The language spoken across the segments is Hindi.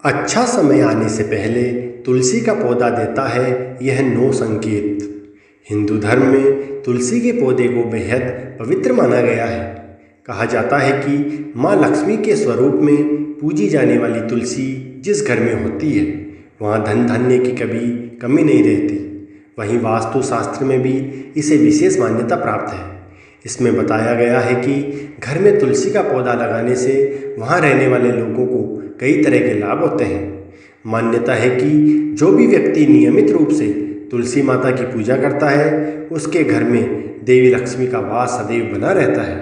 अच्छा समय आने से पहले तुलसी का पौधा देता है यह 9 संकेत। हिंदू धर्म में तुलसी के पौधे को बेहद पवित्र माना गया है। कहा जाता है कि माँ लक्ष्मी के स्वरूप में पूजी जाने वाली तुलसी जिस घर में होती है वहाँ धन धान्य की कभी कमी नहीं रहती। वहीं वास्तु शास्त्र में भी इसे विशेष मान्यता प्राप्त है। इसमें बताया गया है कि घर में तुलसी का पौधा लगाने से वहाँ रहने वाले लोगों को कई तरह के लाभ होते हैं। मान्यता है कि जो भी व्यक्ति नियमित रूप से तुलसी माता की पूजा करता है उसके घर में देवी लक्ष्मी का वास सदैव बना रहता है।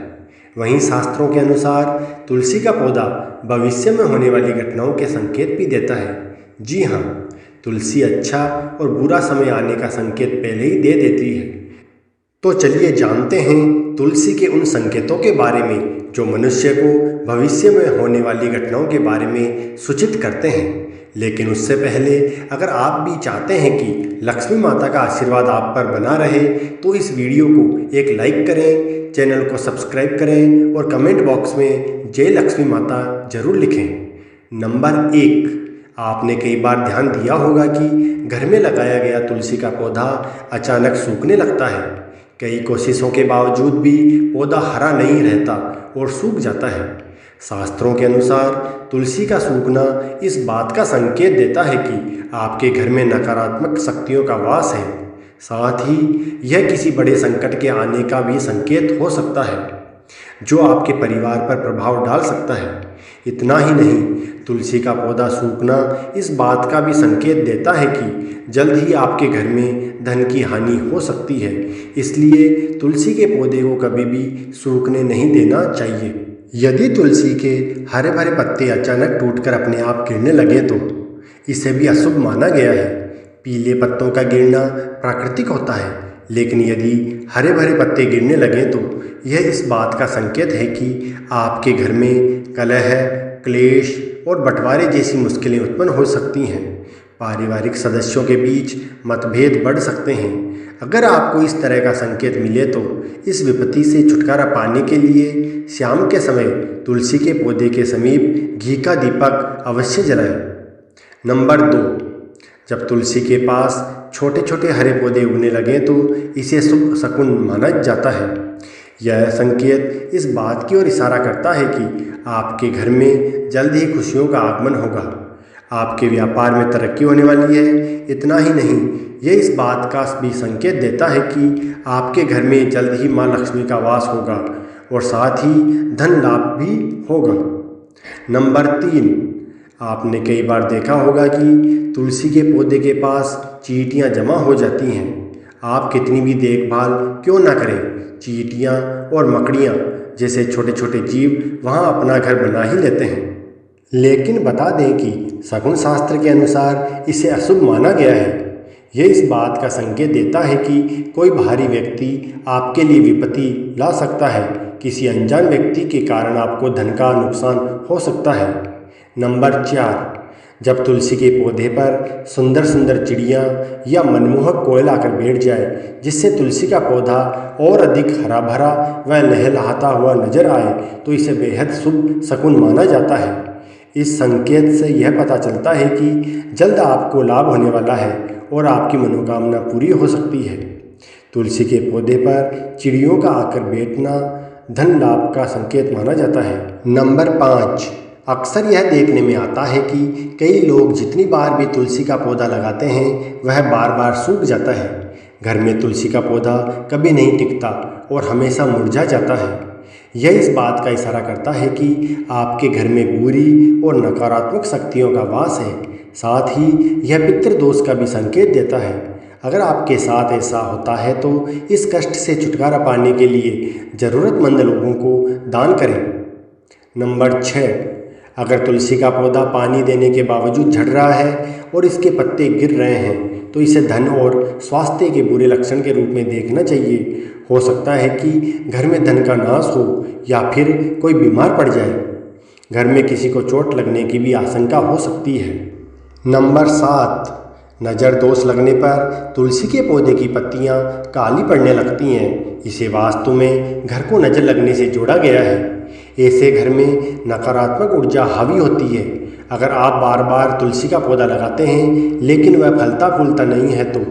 वहीं शास्त्रों के अनुसार तुलसी का पौधा भविष्य में होने वाली घटनाओं के संकेत भी देता है। जी हाँ, तुलसी अच्छा और बुरा समय आने का संकेत पहले ही दे देती है। तो चलिए जानते हैं तुलसी के उन संकेतों के बारे में जो मनुष्य को भविष्य में होने वाली घटनाओं के बारे में सूचित करते हैं। लेकिन उससे पहले अगर आप भी चाहते हैं कि लक्ष्मी माता का आशीर्वाद आप पर बना रहे तो इस वीडियो को एक लाइक करें, चैनल को सब्सक्राइब करें और कमेंट बॉक्स में जय लक्ष्मी माता जरूर लिखें। नंबर 1, आपने कई बार ध्यान दिया होगा कि घर में लगाया गया तुलसी का पौधा अचानक सूखने लगता है। कई कोशिशों के बावजूद भी पौधा हरा नहीं रहता और सूख जाता है। शास्त्रों के अनुसार तुलसी का सूखना इस बात का संकेत देता है कि आपके घर में नकारात्मक शक्तियों का वास है। साथ ही यह किसी बड़े संकट के आने का भी संकेत हो सकता है जो आपके परिवार पर प्रभाव डाल सकता है। इतना ही नहीं, तुलसी का पौधा सूखना इस बात का भी संकेत देता है कि जल्द ही आपके घर में धन की हानि हो सकती है। इसलिए तुलसी के पौधे को कभी भी सूखने नहीं देना चाहिए। यदि तुलसी के हरे भरे पत्ते अचानक टूटकर अपने आप गिरने लगे तो इसे भी अशुभ माना गया है। पीले पत्तों का गिरना प्राकृतिक होता है, लेकिन यदि हरे भरे पत्ते गिरने लगे तो यह इस बात का संकेत है कि आपके घर में कलह, क्लेश और बंटवारे जैसी मुश्किलें उत्पन्न हो सकती हैं। पारिवारिक सदस्यों के बीच मतभेद बढ़ सकते हैं। अगर आपको इस तरह का संकेत मिले तो इस विपत्ति से छुटकारा पाने के लिए शाम के समय तुलसी के पौधे के समीप घी का दीपक अवश्य जलाएं। नंबर 2, जब तुलसी के पास छोटे छोटे हरे पौधे उगने लगें तो इसे शुभ शकुन माना जाता है। यह संकेत इस बात की ओर इशारा करता है कि आपके घर में जल्द ही खुशियों का आगमन होगा। आपके व्यापार में तरक्की होने वाली है। इतना ही नहीं, यह इस बात का भी संकेत देता है कि आपके घर में जल्द ही माँ लक्ष्मी का वास होगा और साथ ही धन लाभ भी होगा। नंबर 3, आपने कई बार देखा होगा कि तुलसी के पौधे के पास चींटियाँ जमा हो जाती हैं। आप कितनी भी देखभाल क्यों ना करें, चींटियाँ और मकड़ियाँ जैसे छोटे छोटे जीव वहाँ अपना घर बना ही लेते हैं। लेकिन बता दें कि शकुन शास्त्र के अनुसार इसे अशुभ माना गया है। यह इस बात का संकेत देता है कि कोई बाहरी व्यक्ति आपके लिए विपत्ति ला सकता है। किसी अनजान व्यक्ति के कारण आपको धन का नुकसान हो सकता है। नंबर 4, जब तुलसी के पौधे पर सुंदर सुंदर चिड़ियाँ या मनमोहक कोयल आकर बैठ जाए जिससे तुलसी का पौधा और अधिक हरा भरा व लहलहाता हुआ नजर आए तो इसे बेहद शुभ शकुन माना जाता है। इस संकेत से यह पता चलता है कि जल्द आपको लाभ होने वाला है और आपकी मनोकामना पूरी हो सकती है। तुलसी के पौधे पर चिड़ियों का आकर बैठना धन लाभ का संकेत माना जाता है। नंबर 5, अक्सर यह देखने में आता है कि कई लोग जितनी बार भी तुलसी का पौधा लगाते हैं वह बार बार सूख जाता है। घर में तुलसी का पौधा कभी नहीं टिकता और हमेशा मुरझा जाता है। यह इस बात का इशारा करता है कि आपके घर में बुरी और नकारात्मक शक्तियों का वास है। साथ ही यह पितृ दोष का भी संकेत देता है। अगर आपके साथ ऐसा होता है तो इस कष्ट से छुटकारा पाने के लिए ज़रूरतमंद लोगों को दान करें। नंबर 6, अगर तुलसी का पौधा पानी देने के बावजूद झड़ रहा है और इसके पत्ते गिर रहे हैं तो इसे धन और स्वास्थ्य के बुरे लक्षण के रूप में देखना चाहिए। हो सकता है कि घर में धन का नाश हो या फिर कोई बीमार पड़ जाए। घर में किसी को चोट लगने की भी आशंका हो सकती है। नंबर 7, नज़र दोष लगने पर तुलसी के पौधे की पत्तियां काली पड़ने लगती हैं। इसे वास्तु में घर को नज़र लगने से जोड़ा गया है। ऐसे घर में नकारात्मक ऊर्जा हावी होती है। अगर आप बार बार तुलसी का पौधा लगाते हैं लेकिन वह फलता फूलता नहीं है तो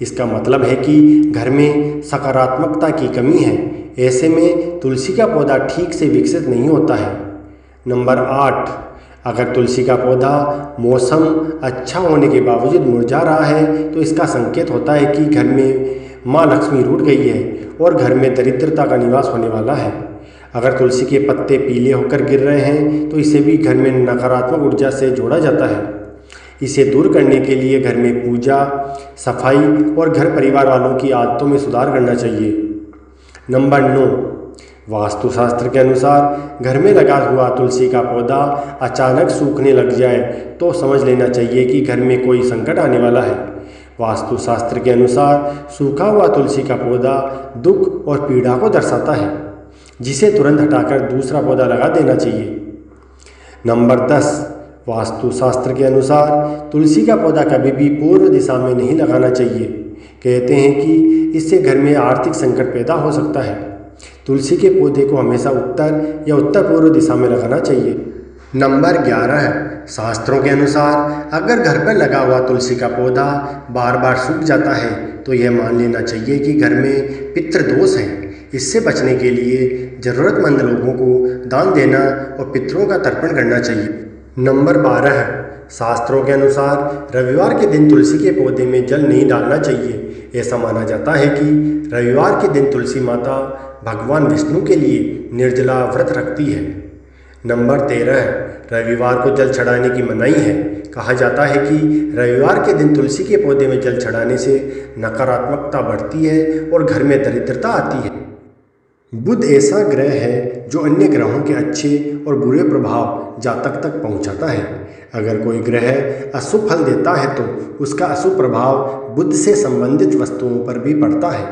इसका मतलब है कि घर में सकारात्मकता की कमी है। ऐसे में तुलसी का पौधा ठीक से विकसित नहीं होता है। नंबर 8, अगर तुलसी का पौधा मौसम अच्छा होने के बावजूद मुरझा रहा है तो इसका संकेत होता है कि घर में माँ लक्ष्मी रूठ गई है और घर में दरिद्रता का निवास होने वाला है। अगर तुलसी के पत्ते पीले होकर गिर रहे हैं तो इसे भी घर में नकारात्मक ऊर्जा से जोड़ा जाता है। इसे दूर करने के लिए घर में पूजा, सफाई और घर परिवार वालों की आदतों में सुधार करना चाहिए। नंबर 9, वास्तुशास्त्र के अनुसार घर में लगा हुआ तुलसी का पौधा अचानक सूखने लग जाए तो समझ लेना चाहिए कि घर में कोई संकट आने वाला है। वास्तुशास्त्र के अनुसार सूखा हुआ तुलसी का पौधा दुख और पीड़ा को दर्शाता है, जिसे तुरंत हटाकर दूसरा पौधा लगा देना चाहिए। नंबर 10, वास्तुशास्त्र के अनुसार तुलसी का पौधा कभी भी पूर्व दिशा में नहीं लगाना चाहिए। कहते हैं कि इससे घर में आर्थिक संकट पैदा हो सकता है। तुलसी के पौधे को हमेशा उत्तर या उत्तर पूर्व दिशा में लगाना चाहिए। नंबर 11 है, शास्त्रों के अनुसार अगर घर पर लगा हुआ तुलसी का पौधा बार बार सूख जाता है तो यह मान लेना चाहिए कि घर में पितृदोष है। इससे बचने के लिए ज़रूरतमंद लोगों को दान देना और पितरों का तर्पण करना चाहिए। नंबर 12 है, शास्त्रों के अनुसार रविवार के दिन तुलसी के पौधे में जल नहीं डालना चाहिए। ऐसा माना जाता है कि रविवार के दिन तुलसी माता भगवान विष्णु के लिए निर्जला व्रत रखती है। नंबर 13 है, रविवार को जल चढ़ाने की मनाही है। कहा जाता है कि रविवार के दिन तुलसी के पौधे में जल चढ़ाने से नकारात्मकता बढ़ती है और घर में दरिद्रता आती है। बुध ऐसा ग्रह है जो अन्य ग्रहों के अच्छे और बुरे प्रभाव जातक तक पहुंचाता है। अगर कोई ग्रह अशुभ फल देता है तो उसका अशुभ प्रभाव बुध से संबंधित वस्तुओं पर भी पड़ता है।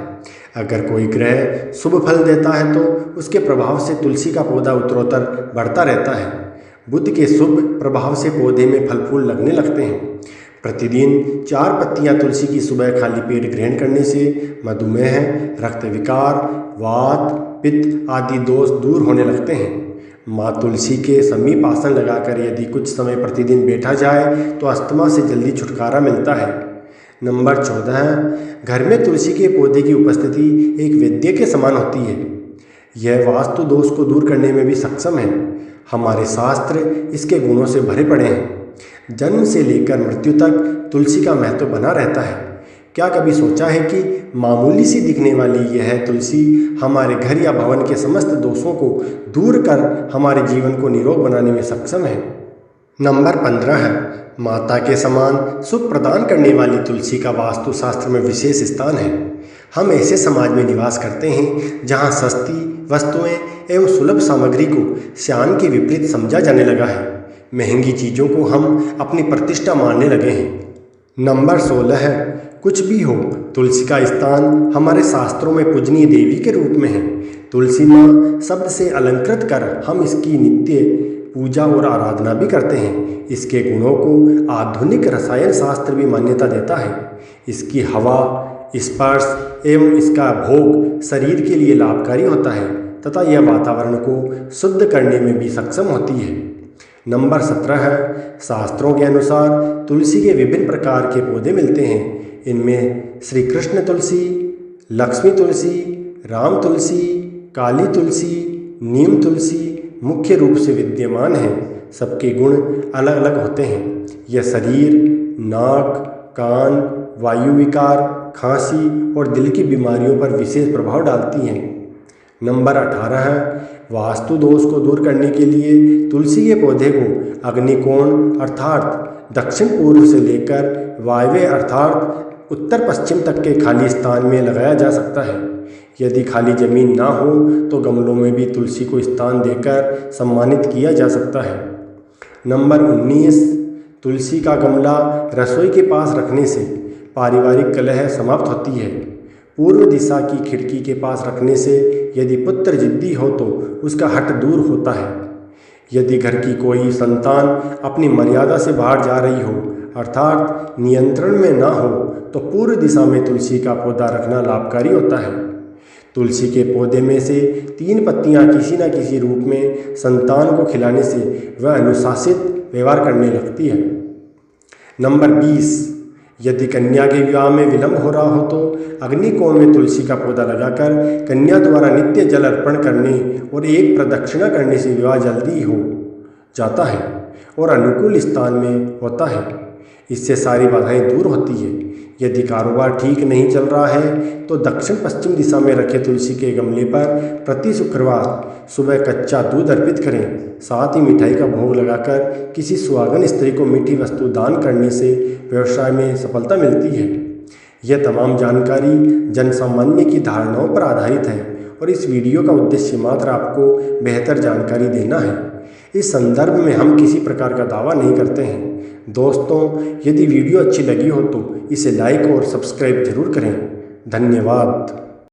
अगर कोई ग्रह शुभ फल देता है तो उसके प्रभाव से तुलसी का पौधा उत्तरोत्तर बढ़ता रहता है। बुध के शुभ प्रभाव से पौधे में फल फूल लगने लगते हैं। प्रतिदिन 4 पत्तियां तुलसी की सुबह खाली पेट ग्रहण करने से मधुमेह, रक्त विकार, वात, पित्त आदि दोष दूर होने लगते हैं। माँ तुलसी के समीप आसन लगाकर यदि कुछ समय प्रतिदिन बैठा जाए तो अस्थमा से जल्दी छुटकारा मिलता है। नंबर 14, घर में तुलसी के पौधे की उपस्थिति एक वैद्य के समान होती है। यह वास्तु दोष को दूर करने में भी सक्षम है। हमारे शास्त्र इसके गुणों से भरे पड़े हैं। जन्म से लेकर मृत्यु तक तुलसी का महत्व बना रहता है। क्या कभी सोचा है कि मामूली सी दिखने वाली यह तुलसी हमारे घर या भवन के समस्त दोषों को दूर कर हमारे जीवन को निरोग बनाने में सक्षम है। नंबर 15 है, माता के समान सुख प्रदान करने वाली तुलसी का वास्तुशास्त्र में विशेष स्थान है। हम ऐसे समाज में निवास करते हैं जहां सस्ती वस्तुएं एवं सुलभ सामग्री को श्यान के विपरीत समझा जाने लगा है। महंगी चीज़ों को हम अपनी प्रतिष्ठा मानने लगे हैं। नंबर 16 है, कुछ भी हो तुलसी का स्थान हमारे शास्त्रों में पूजनीय देवी के रूप में है। तुलसी माँ शब्द से अलंकृत कर हम इसकी नित्य पूजा और आराधना भी करते हैं। इसके गुणों को आधुनिक रसायन शास्त्र भी मान्यता देता है। इसकी हवा, स्पर्श एवं इसका भोग शरीर के लिए लाभकारी होता है तथा यह वातावरण को शुद्ध करने में भी सक्षम होती है। नंबर 17 है, शास्त्रों के अनुसार तुलसी के विभिन्न प्रकार के पौधे मिलते हैं। इनमें श्री कृष्ण तुलसी, लक्ष्मी तुलसी, राम तुलसी, काली तुलसी, नीम तुलसी मुख्य रूप से विद्यमान हैं। सबके गुण अलग अलग होते हैं। यह शरीर, नाक, कान, वायु विकार, खांसी और दिल की बीमारियों पर विशेष प्रभाव डालती हैं। नंबर 18 है, वास्तु दोष को दूर करने के लिए तुलसी के पौधे को अग्निकोण अर्थात दक्षिण पूर्व से लेकर वायव्य अर्थात उत्तर पश्चिम तक के खाली स्थान में लगाया जा सकता है। यदि खाली जमीन ना हो तो गमलों में भी तुलसी को स्थान देकर सम्मानित किया जा सकता है। नंबर 19, तुलसी का गमला रसोई के पास रखने से पारिवारिक कलह समाप्त होती है। पूर्व दिशा की खिड़की के पास रखने से यदि पुत्र जिद्दी हो तो उसका हट दूर होता है। यदि घर की कोई संतान अपनी मर्यादा से बाहर जा रही हो अर्थात नियंत्रण में ना हो तो पूर्व दिशा में तुलसी का पौधा रखना लाभकारी होता है। तुलसी के पौधे में से 3 पत्तियां किसी न किसी रूप में संतान को खिलाने से वह अनुशासित व्यवहार करने लगती है। नंबर 20, यदि कन्या के विवाह में विलंब हो रहा हो तो अग्निकोण में तुलसी का पौधा लगाकर कन्या द्वारा नित्य जल अर्पण करने और एक प्रदक्षिणा करने से विवाह जल्दी हो जाता है और अनुकूल स्थान में होता है। इससे सारी बाधाएं दूर होती है। यदि कारोबार ठीक नहीं चल रहा है तो दक्षिण पश्चिम दिशा में रखे तुलसी के गमले पर प्रति शुक्रवार सुबह कच्चा दूध अर्पित करें। साथ ही मिठाई का भोग लगाकर किसी सुहागन स्त्री को मीठी वस्तु दान करने से व्यवसाय में सफलता मिलती है। यह तमाम जानकारी जन सामान्य की धारणाओं पर आधारित है और इस वीडियो का उद्देश्य मात्र आपको बेहतर जानकारी देना है। इस संदर्भ में हम किसी प्रकार का दावा नहीं करते हैं। दोस्तों, यदि वीडियो अच्छी लगी हो तो इसे लाइक और सब्सक्राइब जरूर करें। धन्यवाद।